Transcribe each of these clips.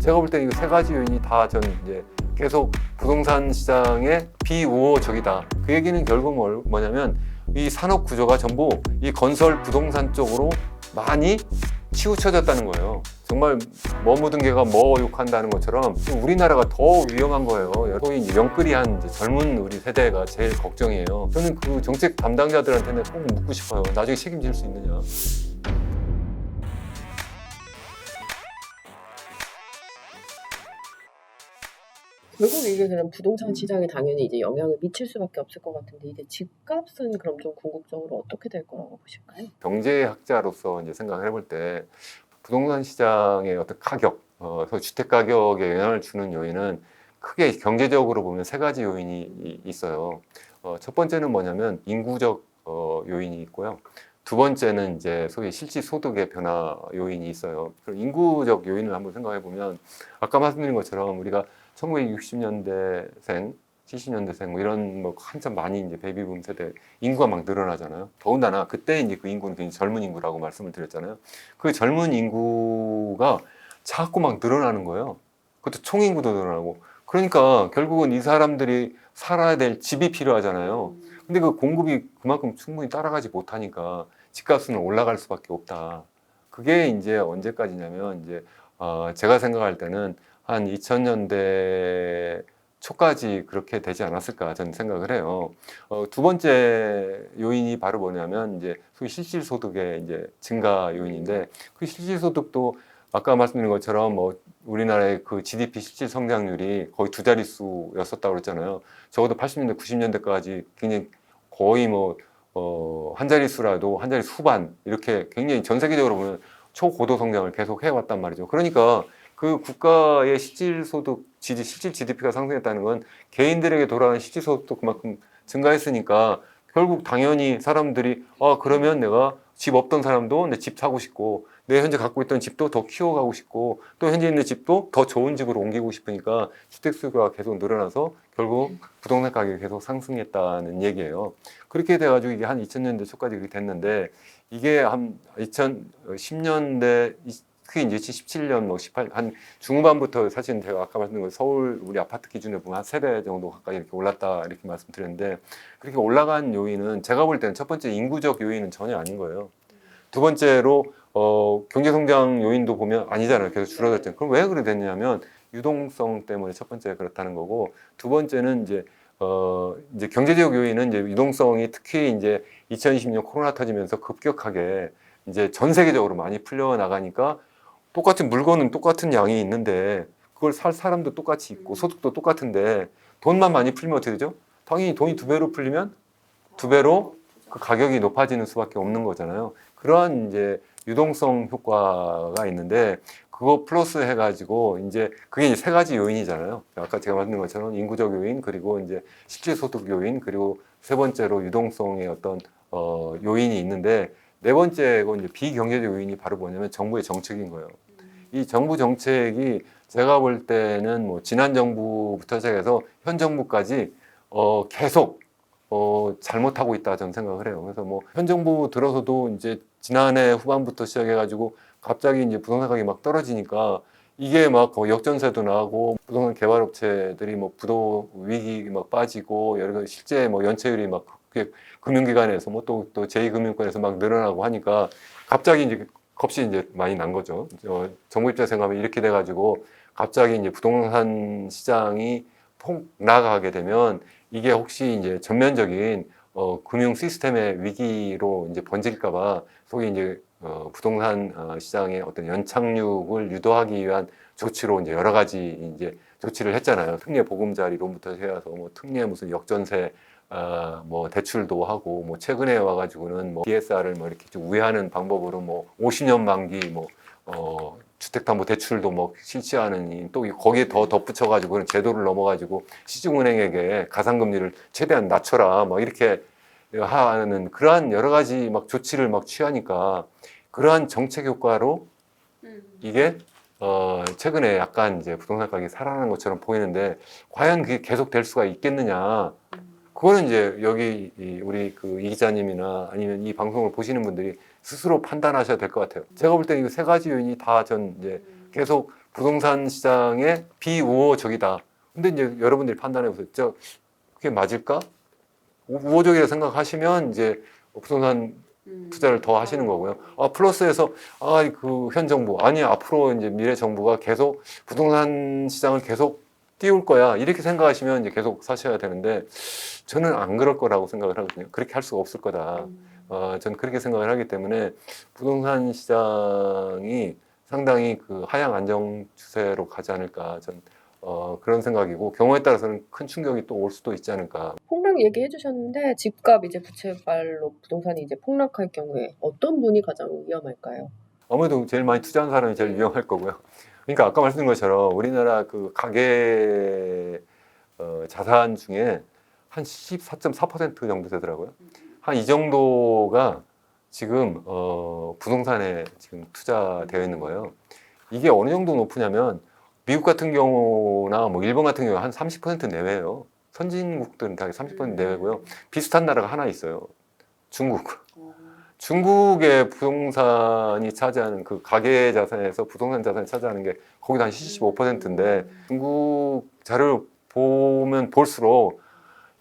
제가 볼 때는 이 세 가지 요인이 다 전 이제 계속 부동산 시장의 비우호적이다. 그 얘기는 결국 뭐냐면 이 산업 구조가 전부 이 건설 부동산 쪽으로 많이 치우쳐졌다는 거예요. 정말 뭐 묻은 개가 뭐 욕한다는 것처럼 지금 우리나라가 더 위험한 거예요. 소위 이제 영끌이한 이제 젊은 우리 세대가 제일 걱정이에요. 저는 그 정책 담당자들한테는 꼭 묻고 싶어요. 나중에 책임질 수 있느냐. 결국 이게 그냥 부동산 시장에 당연히 이제 영향을 미칠 수밖에 없을 것 같은데 이제 집값은 그럼 좀 궁극적으로 어떻게 될 거라고 보실까요? 경제학자로서 이제 생각을 해볼 때 부동산 시장의 어떤 가격, 주택 가격에 영향을 주는 요인은 크게 경제적으로 보면 세 가지 요인이 있어요. 첫 번째는 뭐냐면 인구적 요인이 있고요. 두 번째는 이제 소위 실질 소득의 변화 요인이 있어요. 그럼 인구적 요인을 한번 생각해 보면 아까 말씀드린 것처럼 우리가 1960년대생, 70년대생 뭐 이런 뭐 한참 많이 이제 베이비붐 세대 인구가 막 늘어나잖아요. 더군다나 그때 이제 그 인구는 굉장히 젊은 인구라고 말씀을 드렸잖아요. 그 젊은 인구가 자꾸 막 늘어나는 거예요. 그것도 총인구도 늘어나고. 그러니까 결국은 이 사람들이 살아야 될 집이 필요하잖아요. 근데 그 공급이 그만큼 충분히 따라가지 못하니까 집값은 올라갈 수밖에 없다. 그게 이제 언제까지냐면 이제 제가 생각할 때는 한 2000년대 초까지 그렇게 되지 않았을까 저는 생각을 해요. 두 번째 요인이 바로 뭐냐면 이제 소위 실질소득의 이제 증가 요인인데 그 실질소득도 아까 말씀드린 것처럼 뭐 우리나라의 그 GDP 실질 성장률이 거의 두 자릿수였었다고 그랬잖아요. 적어도 80년대, 90년대까지 굉장히 거의 뭐 한 자릿수라도 한 자릿수 후반 이렇게 굉장히 전 세계적으로 보면 초고도 성장을 계속 해왔단 말이죠. 그러니까 그 국가의 실질소득, 실질 GDP가 상승했다는 건 개인들에게 돌아가는 실질소득도 그만큼 증가했으니까 결국 당연히 사람들이 그러면 내가 집 없던 사람도 내 집 사고 싶고 내 현재 갖고 있던 집도 더 키워가고 싶고 또 현재 있는 집도 더 좋은 집으로 옮기고 싶으니까 주택수가 계속 늘어나서 결국 부동산 가격이 계속 상승했다는 얘기예요. 그렇게 돼가지고 이게 한 2000년대 초까지 그렇게 됐는데 이게 한 2010년대 특히 이제 2017년 뭐 18, 한 중후반부터 사실 제가 아까 말씀드린 서울 우리 아파트 기준으로 보면 한 3배 정도 가까이 이렇게 올랐다 이렇게 말씀드렸는데 그렇게 올라간 요인은 제가 볼 때는 첫 번째 인구적 요인은 전혀 아닌 거예요. 두 번째로 경제 성장 요인도 보면 아니잖아요. 계속 줄어들었잖아요. 그럼 왜 그래 됐냐면 유동성 때문에 첫 번째 그렇다는 거고 두 번째는 이제 경제적 요인은 이제 유동성이 특히 이제 2020년 코로나 터지면서 급격하게 이제 전 세계적으로 많이 풀려 나가니까 똑같은 물건은 똑같은 양이 있는데 그걸 살 사람도 똑같이 있고 소득도 똑같은데 돈만 많이 풀면 어떻게 되죠? 당연히 돈이 두 배로 풀리면 두 배로 그 가격이 높아지는 수밖에 없는 거잖아요. 그러한 이제 유동성 효과가 있는데 그거 플러스 해가지고 이제 그게 이제 세 가지 요인이잖아요. 아까 제가 말씀드린 것처럼 인구적 요인 그리고 이제 실질 소득 요인 그리고 세 번째로 유동성의 어떤 요인이 있는데 네 번째고 이제 비경제적 요인이 바로 뭐냐면 정부의 정책인 거예요. 이 정부 정책이 제가 볼 때는 뭐 지난 정부부터 시작해서 현 정부까지 계속 잘못하고 있다 저는 생각을 해요. 그래서 뭐 현 정부 들어서도 이제 지난해 후반부터 시작해가지고 갑자기 이제 부동산 가격이 막 떨어지니까 이게 막 거의 역전세도 나고 부동산 개발업체들이 뭐 부도 위기 막 빠지고 여러 가지 실제 뭐 연체율이 막 금융기관에서 뭐 또 제2금융권에서 막 늘어나고 하니까 갑자기 이제 겁이 이제 많이 난 거죠. 정부 입장에서 생각하면 이렇게 돼가지고 갑자기 이제 부동산 시장이 폭락하게 되면 이게 혹시 이제 전면적인 금융 시스템의 위기로 이제 번질까봐 소위 이제 부동산 시장의 어떤 연착륙을 유도하기 위한 조치로 이제 여러 가지 이제 조치를 했잖아요. 특례 보금자리론부터 해서 뭐 특례 무슨 역전세 뭐 대출도 하고 뭐 최근에 와가지고는 뭐 DSR을 뭐 이렇게 좀 우회하는 방법으로 뭐 50년 만기 뭐 주택담보 대출도 뭐 실시하는 또 거기에 더 덧붙여가지고 그런 제도를 넘어가지고 시중은행에게 가상금리를 최대한 낮춰라 뭐 이렇게 하는 그러한 여러 가지 막 조치를 막 취하니까 그러한 정책 효과로 이게 최근에 약간 이제 부동산 가격이 살아나는 것처럼 보이는데 과연 그게 계속 될 수가 있겠느냐? 그거는 이제 여기 우리 그 이 기자님이나 아니면 이 방송을 보시는 분들이 스스로 판단하셔야 될 것 같아요. 제가 볼 때는 이 세 가지 요인이 다 전 이제 계속 부동산 시장의 비우호적이다. 근데 이제 여러분들이 판단해 보세요. 그게 맞을까? 우호적이라 생각하시면 이제 부동산 투자를 더 하시는 거고요. 플러스에서 그 현 정부 아니 앞으로 이제 미래 정부가 계속 부동산 시장을 계속 띄울 거야 이렇게 생각하시면 이제 계속 사셔야 되는데 저는 안 그럴 거라고 생각을 하거든요. 그렇게 할 수가 없을 거다. 저는 그렇게 생각을 하기 때문에 부동산 시장이 상당히 그 하향 안정 추세로 가지 않을까. 전 그런 생각이고 경우에 따라서는 큰 충격이 또 올 수도 있지 않을까. 폭락 얘기해 주셨는데 집값 이제 부채발로 부동산이 이제 폭락할 경우에 어떤 분이 가장 위험할까요? 아무래도 제일 많이 투자한 사람이 제일 위험할 거고요. 그러니까 아까 말씀드린 것처럼 우리나라 그 가계 자산 중에 한 14.4% 정도 되더라고요. 한 이 정도가 지금 부동산에 지금 투자되어 있는 거예요. 이게 어느 정도 높으냐면 미국 같은 경우나 뭐 일본 같은 경우 한 30% 내외예요. 선진국들은 다 30% 내외고요. 비슷한 나라가 하나 있어요. 중국. 중국의 부동산이 차지하는 그 가계 자산에서 부동산 자산이 차지하는 게 거기도 한 75%인데 중국 자료를 보면 볼수록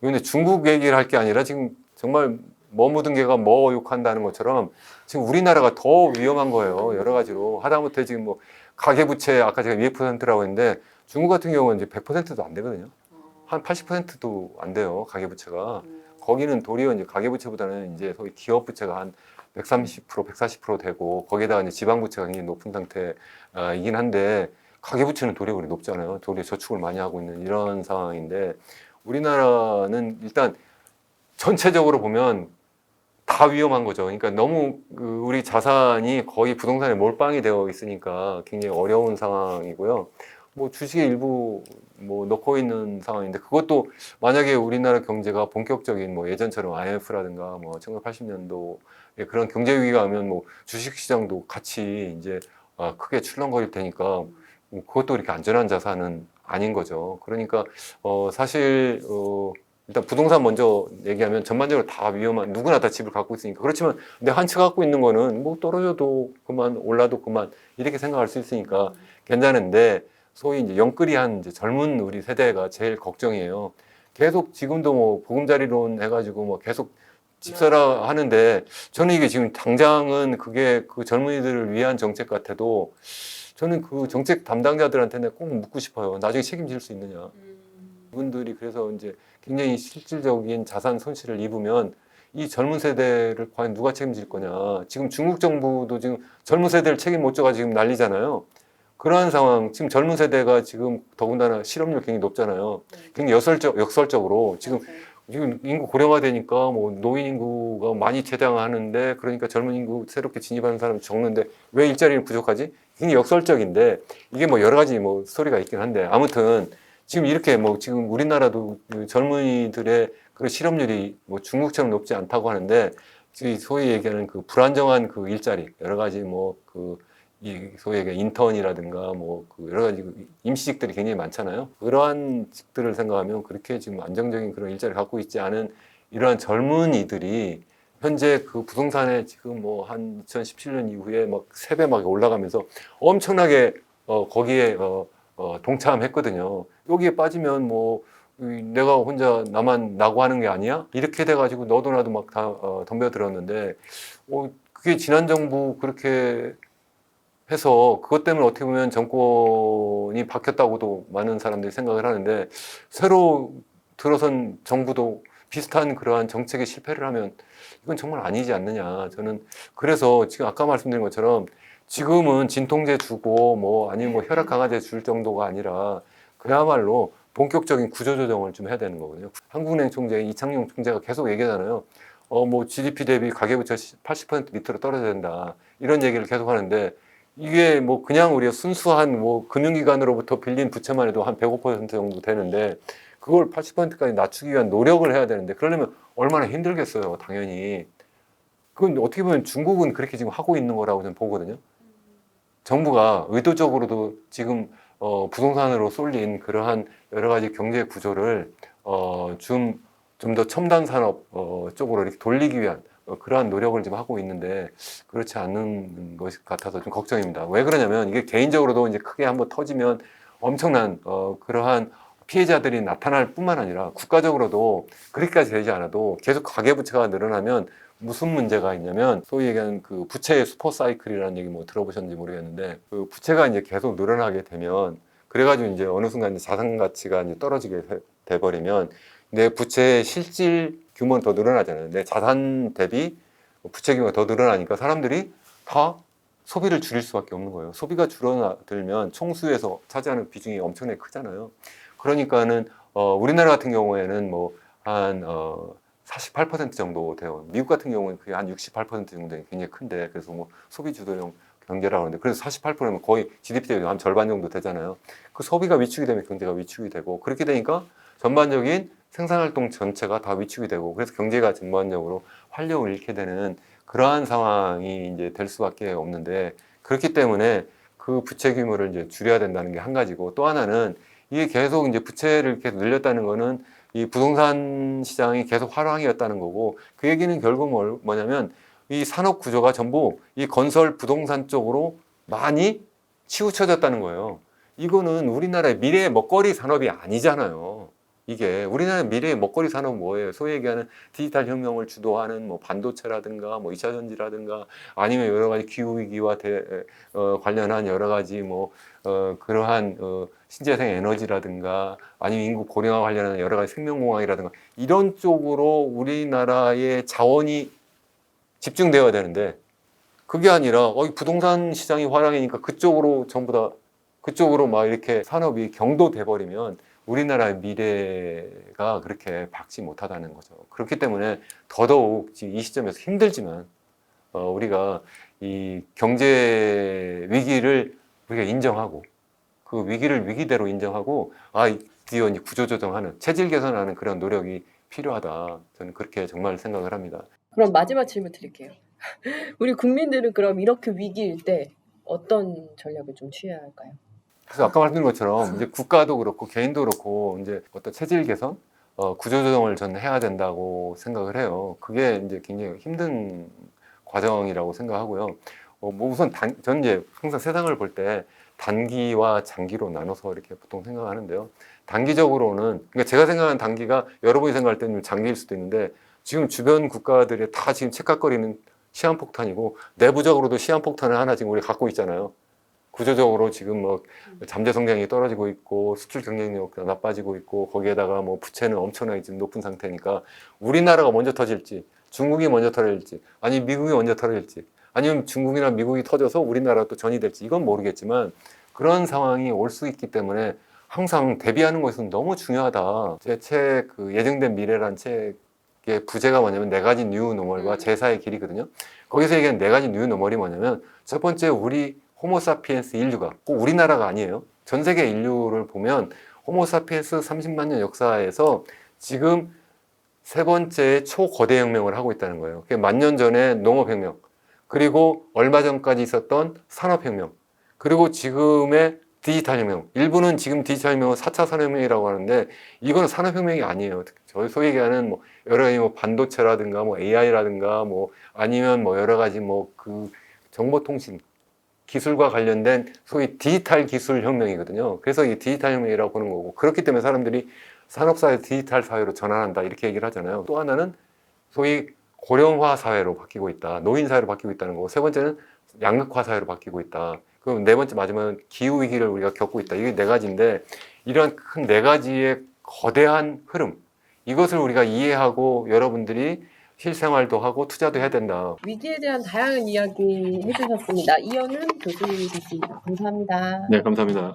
이건 중국 얘기를 할 게 아니라 지금 정말 뭐 묻은 개가 뭐 욕한다는 것처럼 지금 우리나라가 더 위험한 거예요. 여러 가지로. 하다못해 지금 뭐 가계부채 아까 제가 200%라고 했는데 중국 같은 경우는 이제 100%도 안 되거든요. 한 80%도 안 돼요. 가계부채가. 거기는 도리어 이제 가계부채보다는 이제 소위 기업부채가 한 130%, 140% 되고 거기에다가 이제 지방부채가 굉장히 높은 상태이긴 한데 가계부채는 도리어 그리 높잖아요. 도리어 저축을 많이 하고 있는 이런 상황인데 우리나라는 일단 전체적으로 보면 다 위험한 거죠. 그러니까 너무 우리 자산이 거의 부동산에 몰빵이 되어 있으니까 굉장히 어려운 상황이고요. 뭐 주식의 일부 뭐 넣고 있는 상황인데 그것도 만약에 우리나라 경제가 본격적인 뭐 예전처럼 IMF라든가 뭐 1980년도에 그런 경제 위기가 오면 뭐 주식 시장도 같이 이제 크게 출렁거릴 테니까 뭐 그것도 이렇게 안전한 자산은 아닌 거죠. 그러니까 사실 일단 부동산 먼저 얘기하면 전반적으로 다 위험한 누구나 다 집을 갖고 있으니까 그렇지만 내 한 채 갖고 있는 거는 뭐 떨어져도 그만 올라도 그만 이렇게 생각할 수 있으니까 괜찮은데 소위 이제 영끌이한 이제 젊은 우리 세대가 제일 걱정이에요. 계속 지금도 뭐 보금자리론 해가지고 뭐 계속 집 사라 하는데 저는 이게 지금 당장은 그게 그 젊은이들을 위한 정책 같아도 저는 그 정책 담당자들한테는 꼭 묻고 싶어요. 나중에 책임질 수 있느냐. 이분들이 그래서 이제 굉장히 실질적인 자산 손실을 입으면 이 젊은 세대를 과연 누가 책임질 거냐. 지금 중국 정부도 지금 젊은 세대를 책임 못 져가지고 지금 난리잖아요. 그러한 상황, 지금 젊은 세대가 지금 더군다나 실업률 굉장히 높잖아요. 굉장히 역설적으로 지금 인구 고령화되니까 뭐 노인 인구가 많이 퇴장하는데 그러니까 젊은 인구 새롭게 진입하는 사람이 적는데 왜 일자리는 부족하지? 굉장히 역설적인데 이게 뭐 여러 가지 뭐 스토리가 있긴 한데 아무튼 지금 이렇게 뭐 지금 우리나라도 그 젊은이들의 그 실업률이 뭐 중국처럼 높지 않다고 하는데 소위 얘기하는 그 불안정한 그 일자리 여러 가지 뭐 이 소위 얘기하는 인턴이라든가 뭐 그 여러 가지 임시직들이 굉장히 많잖아요. 그러한 직들을 생각하면 그렇게 지금 안정적인 그런 일자리를 갖고 있지 않은 이러한 젊은이들이 현재 그 부동산에 지금 뭐 한 2017년 이후에 막 3배 막 올라가면서 엄청나게 거기에 동참했거든요. 여기에 빠지면 뭐 내가 혼자 나만 나고 하는 게 아니야? 이렇게 돼가지고 너도 나도 막 다 덤벼들었는데 그게 지난 정부 그렇게 해서 그것 때문에 어떻게 보면 정권이 바뀌었다고도 많은 사람들이 생각을 하는데 새로 들어선 정부도 비슷한 그러한 정책에 실패를 하면 이건 정말 아니지 않느냐. 저는 그래서 지금 아까 말씀드린 것처럼 지금은 진통제 주고 뭐 아니면 뭐 혈압 강화제 줄 정도가 아니라 그야말로 본격적인 구조조정을 좀 해야 되는 거거든요. 한국은행 총재 이창용 총재가 계속 얘기하잖아요. 뭐 GDP 대비 가계부채 80% 밑으로 떨어져야 된다. 이런 얘기를 계속 하는데 이게 뭐 그냥 우리가 순수한 뭐 금융기관으로부터 빌린 부채만 해도 한 105% 정도 되는데 그걸 80%까지 낮추기 위한 노력을 해야 되는데 그러려면 얼마나 힘들겠어요, 당연히. 그건 어떻게 보면 중국은 그렇게 지금 하고 있는 거라고 저는 보거든요. 정부가 의도적으로도 지금 부동산으로 쏠린 그러한 여러 가지 경제 구조를 좀 더 첨단 산업 쪽으로 이렇게 돌리기 위한 그러한 노력을 좀 하고 있는데 그렇지 않는 것 같아서 좀 걱정입니다. 왜 그러냐면 이게 개인적으로도 이제 크게 한번 터지면 엄청난 그러한 피해자들이 나타날 뿐만 아니라 국가적으로도 그렇게까지 되지 않아도 계속 가계부채가 늘어나면 무슨 문제가 있냐면 소위 얘기하는 그 부채의 슈퍼사이클이라는 얘기 뭐 들어보셨는지 모르겠는데 그 부채가 이제 계속 늘어나게 되면 그래가지고 이제 어느 순간 이제 자산 가치가 이제 떨어지게 돼버리면 내 부채의 실질 규모는 더 늘어나잖아요. 내 자산 대비 부채 규모가 더 늘어나니까 사람들이 다 소비를 줄일 수밖에 없는 거예요. 소비가 줄어들면 총수에서 차지하는 비중이 엄청나게 크잖아요. 그러니까는 우리나라 같은 경우에는 뭐 한 48% 정도 돼요. 미국 같은 경우는 그게 한 68% 정도 굉장히 큰데 그래서 뭐 소비 주도형 경제라고 하는데 그래서 48%면 거의 GDP 대비 한 절반 정도 되잖아요. 그 소비가 위축이 되면 경제가 위축이 되고 그렇게 되니까 전반적인 생산활동 전체가 다 위축이 되고 그래서 경제가 전반적으로 활력을 잃게 되는 그러한 상황이 이제 될 수밖에 없는데 그렇기 때문에 그 부채 규모를 이제 줄여야 된다는 게 한 가지고 또 하나는 이게 계속 이제 부채를 계속 늘렸다는 거는 이 부동산 시장이 계속 화랑이었다는 거고 그 얘기는 결국 뭐냐면 이 산업 구조가 전부 이 건설 부동산 쪽으로 많이 치우쳐졌다는 거예요. 이거는 우리나라의 미래의 먹거리 산업이 아니잖아요. 이게 우리나라의 미래의 먹거리 산업은 뭐예요? 소위 얘기하는 디지털 혁명을 주도하는 뭐 반도체라든가 뭐 2차 전지라든가 아니면 여러 가지 기후 위기와 관련한 여러 가지 뭐 그러한 신재생 에너지라든가 아니면 인구 고령화 관련한 여러 가지 생명공학이라든가 이런 쪽으로 우리나라의 자원이 집중되어야 되는데 그게 아니라 이 부동산 시장이 화랑이니까 그쪽으로 전부 다 그쪽으로 막 이렇게 산업이 경도돼 버리면 우리나라의 미래가 그렇게 밝지 못하다는 거죠. 그렇기 때문에 더더욱 지금 이 시점에서 힘들지만 우리가 이 경제 위기를 우리가 인정하고 그 위기를 위기대로 인정하고 드디어 이제 구조조정하는 체질 개선하는 그런 노력이 필요하다. 저는 그렇게 정말 생각을 합니다. 그럼 마지막 질문 드릴게요. 우리 국민들은 그럼 이렇게 위기일 때 어떤 전략을 좀 취해야 할까요? 그래서 아까 말씀드린 것처럼 이제 국가도 그렇고 개인도 그렇고 이제 어떤 체질 개선, 구조조정을 저는 해야 된다고 생각을 해요. 그게 이제 굉장히 힘든 과정이라고 생각하고요. 뭐 우선 저는 이제 항상 세상을 볼 때 단기와 장기로 나눠서 이렇게 보통 생각하는데요. 단기적으로는 그러니까 제가 생각하는 단기가 여러분이 생각할 때는 장기일 수도 있는데 지금 주변 국가들이 다 지금 첵각거리는 시한폭탄이고 내부적으로도 시한폭탄을 하나 지금 우리 갖고 있잖아요. 구조적으로 지금 뭐 잠재 성장이 떨어지고 있고 수출 경쟁력 나빠지고 있고 거기에다가 뭐 부채는 엄청나게 지금 높은 상태니까 우리나라가 먼저 터질지 중국이 먼저 터질지 아니면 미국이 먼저 터질지 아니면 중국이나 미국이 터져서 우리나라가 또 전이 될지 이건 모르겠지만 그런 상황이 올 수 있기 때문에 항상 대비하는 것은 너무 중요하다. 제 책 그 예정된 미래란 책의 부제가 뭐냐면 4가지 뉴 노멀과 제사의 길이거든요. 거기서 얘기하는 4가지 뉴 노멀이 뭐냐면 첫 번째 우리 호모사피엔스 인류가 꼭 우리나라가 아니에요. 전 세계 인류를 보면 호모사피엔스 30만 년 역사에서 지금 세 번째 초거대 혁명을 하고 있다는 거예요. 그게 1000년 전에 농업혁명, 그리고 얼마 전까지 있었던 산업혁명, 그리고 지금의 디지털 혁명. 일부는 지금 디지털 혁명은 4차 산업혁명이라고 하는데 이건 산업혁명이 아니에요. 저희 소위 얘기하는 뭐 여러 가지 뭐 반도체라든가 뭐 AI라든가 뭐 아니면 뭐 여러 가지 뭐 그 정보통신 기술과 관련된 소위 디지털 기술 혁명이거든요. 그래서 이 디지털 혁명이라고 보는 거고 그렇기 때문에 사람들이 산업사회 디지털 사회로 전환한다 이렇게 얘기를 하잖아요. 또 하나는 소위 고령화 사회로 바뀌고 있다. 노인 사회로 바뀌고 있다는 거고 세 번째는 양극화 사회로 바뀌고 있다. 그럼 네 번째 마지막은 기후 위기를 우리가 겪고 있다. 이게 4가지인데 이런 큰 4가지의 거대한 흐름 이것을 우리가 이해하고 여러분들이 실생활도 하고 투자도 해야 된다. 위기에 대한 다양한 이야기 해주셨습니다. 이현은 교수님이셨습니다. 감사합니다. 네, 감사합니다.